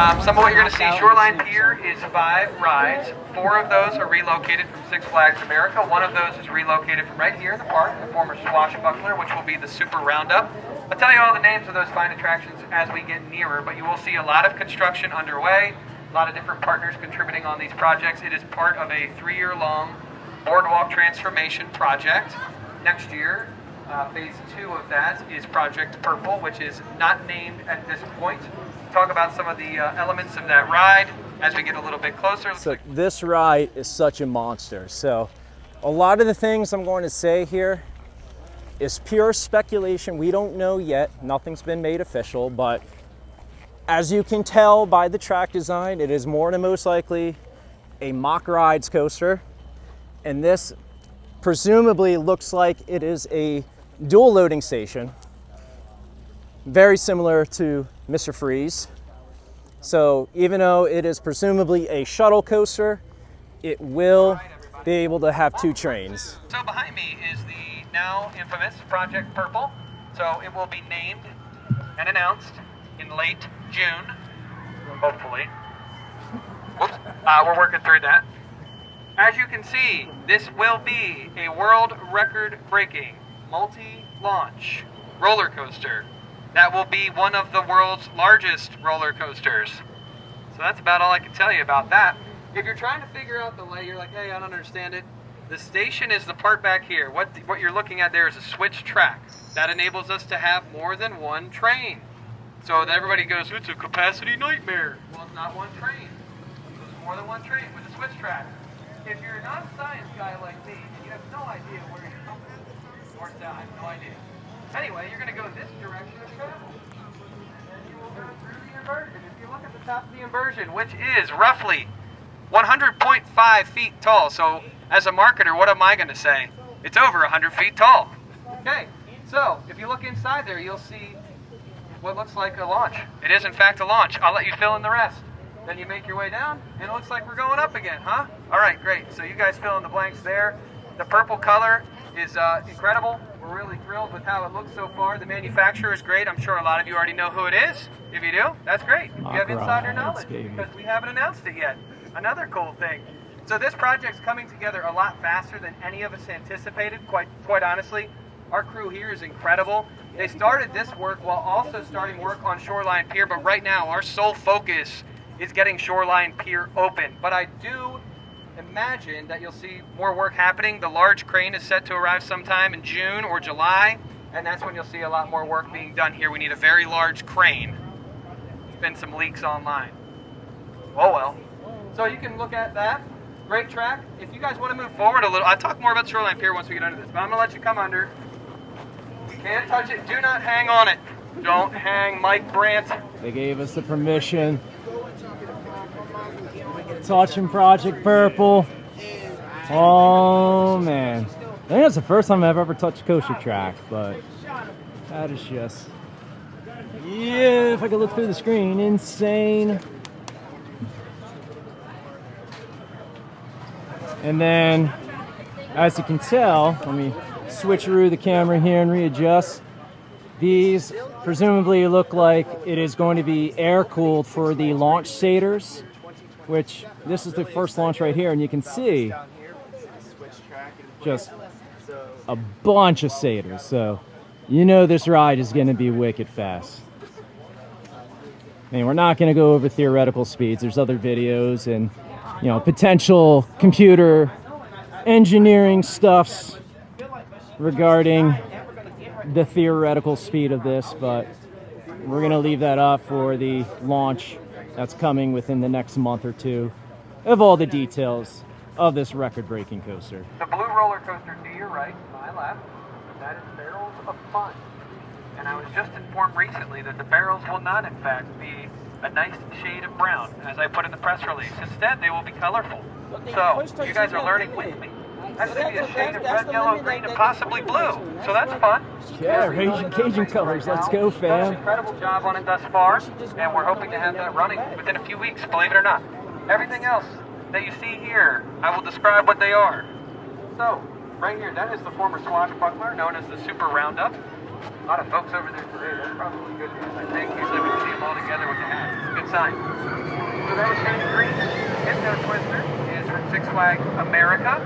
Some of what you're going to see, Shoreline Pier is 5 rides. 4 of those are relocated from Six Flags America. 1 of those is relocated from right here in the park, the former Swashbuckler, which will be the Super Roundup. I'll tell you all the names of those fine attractions as we get nearer, but you will see a lot of construction underway, a lot of different partners contributing on these projects. It is part of a 3-year-long boardwalk transformation project. Next year, phase 2 of that is Project Purple, which is not named at this point. Talk about some of the elements of that ride as we get a little bit closer. So this ride is such a monster. So a lot of the things I'm going to say here is pure speculation. We don't know yet. Nothing's been made official, but as you can tell by the track design, it is more than most likely a mock rides coaster. And this presumably looks like it is a dual loading station, very similar to Mr. Freeze. So even though it is presumably a shuttle coaster, it will be able to have 2 trains. So behind me is the now infamous Project Purple. So it will be named and announced in late June, hopefully. Whoops, we're working through that. As you can see, this will be a world record-breaking multi-launch roller coaster that will be one of the world's largest roller coasters. So that's about all I can tell you about that. If you're trying to figure out the lay, you're like, hey, I don't understand it. The station is the part back here. What you're looking at there is a switch track. That enables us to have more than 1 train. So that everybody goes, it's a capacity nightmare. Well, it's not 1 train. It's more than 1 train with a switch track. If you're a non-science guy like me, and you have no idea where you're coming from, or I have no idea. Anyway, you're going to go this direction of travel. And then you will go through the inversion. If you look at the top of the inversion, which is roughly 100.5 feet tall. So as a marketer, what am I going to say? It's over 100 feet tall. Okay, so if you look inside there, you'll see what looks like a launch. It is in fact a launch. I'll let you fill in the rest. Then you make your way down, and it looks like we're going up again, huh? All right, great. So you guys fill in the blanks there. The purple color is incredible. We're really thrilled with how it looks so far. The manufacturer is great. I'm sure a lot of you already know who it is. If you do, that's great. You have insider knowledge because we haven't announced it yet. Another cool thing. So this project's coming together a lot faster than any of us anticipated, quite honestly. Our crew here is incredible. They started this work while also starting work on Shoreline Pier, but right now our sole focus is getting Shoreline Pier open. But I do imagine that you'll see more work happening. The large crane is set to arrive sometime in June or July, and that's when you'll see a lot more work being done here. We need a very large crane. There's been some leaks online. Oh well. So you can look at that. Great track. If you guys want to move forward a little, I'll talk more about Shoreline Pier once we get under this, but I'm going to let you come under. You can't touch it. Do not hang on it. Don't hang, Mike Brandt. They gave us the permission. Touching Project Purple. Oh man, I think that's the first time I've ever touched a coaster track, but that is just, yeah, if I could look through the screen, insane. And then, as you can tell, let me switcheroo the camera here and readjust. These presumably look like it is going to be air-cooled for the launch satyrs, which this is the first launch right here, and you can see just a bunch of satyrs. So you know this ride is going to be wicked fast. I mean, we're not going to go over theoretical speeds. There's other videos and, you know, potential computer engineering stuffs regarding the theoretical speed of this, but we're going to leave that up for the launch that's coming within the next month or 2 of all the details of this record-breaking coaster. The blue roller coaster to your right, my left, that is Barrels of Fun. And I was just informed recently that the barrels will not, in fact, be a nice shade of brown, as I put in the press release. Instead, they will be colorful. So, you guys are learning with me. That's going to be a shade of red, yellow, green, and possibly blue. So that's fun. Yeah, Cajun colors. Let's go, fam. Done an incredible job on it thus far, and we're hoping to have that running within a few weeks, believe it or not. Everything else that you see here, I will describe what they are. So, right here, that is the former Swashbuckler, known as the Super Roundup. A lot of folks over there today. That's probably good news, I think. Usually we see them all together with the hats. It's good. good sign. So that shiny green Hypno Twister is from Six Flags America.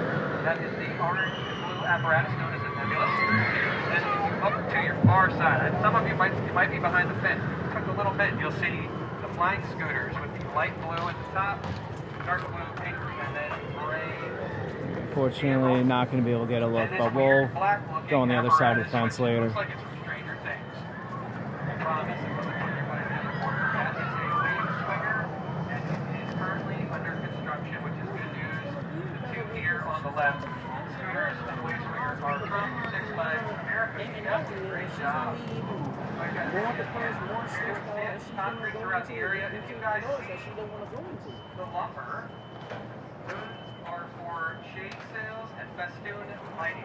That is the orange and blue apparatus known as the Nebulous. And if you look to your far side, and some of you might be behind the fence. Just a little bit, you'll see the flying scooters with the light blue at the top, dark blue, pink, and then gray. Fortunately, not going to be able to get a look, but we'll go on the other side of the fence later. Looks like it's from Stranger Things. I promise it wasn't what you're going to record. That is a wave swinger, and it is currently under construction, which is good news. The two here on the left, scooters and wave swingers, are from Six Flags America. That's a great job. Concrete throughout the area. If you guys see the lumber, those are for shade sails and festoon lighting.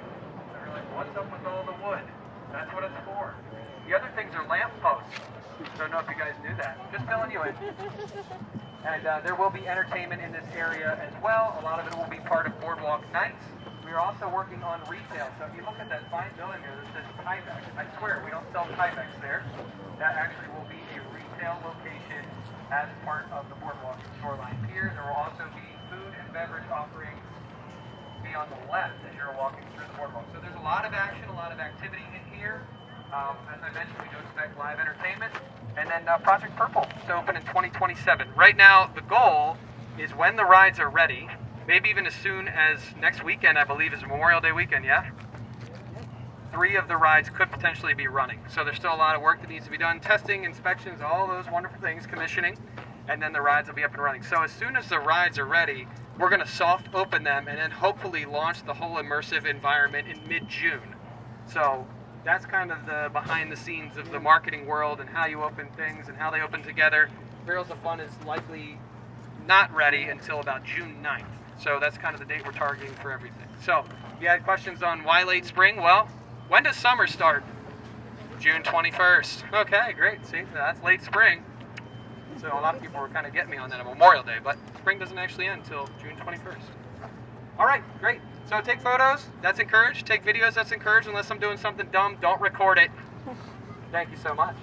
They're like, what's up with all the wood? That's what it's for. The other things are lamp posts. Don't know if you guys knew that. Just filling you in. And there will be entertainment in this area as well. A lot of it will be part of Boardwalk Nights. We are also working on retail. So if you look at that fine building there that says Tyvek, I swear we don't sell Tyveks there. That actually will be a retail location as part of the Boardwalk and Shoreline Pier. There will also be food and beverage offerings be on the left as you're walking through the boardwalk. So there's a lot of action, a lot of activity in here. As I mentioned, we do expect live entertainment. And then Project Purple to open in 2027. Right now, the goal is when the rides are ready, maybe even as soon as next weekend, I believe, is Memorial Day weekend, yeah? 3 of the rides could potentially be running. So there's still a lot of work that needs to be done. Testing, inspections, all those wonderful things, commissioning, and then the rides will be up and running. So as soon as the rides are ready, we're going to soft open them and then hopefully launch the whole immersive environment in mid-June. So that's kind of the behind the scenes of the marketing world and how you open things and how they open together. Barrels of Fun is likely not ready until about June 9th. So that's kind of the date we're targeting for everything. So if you had questions on why late spring, well, when does summer start? June 21st. Okay, great. See, that's late spring. So a lot of people were kind of getting me on that on Memorial Day, but spring doesn't actually end until June 21st. All right, great. So take photos, that's encouraged. Take videos, that's encouraged. Unless I'm doing something dumb, don't record it. Thank you so much.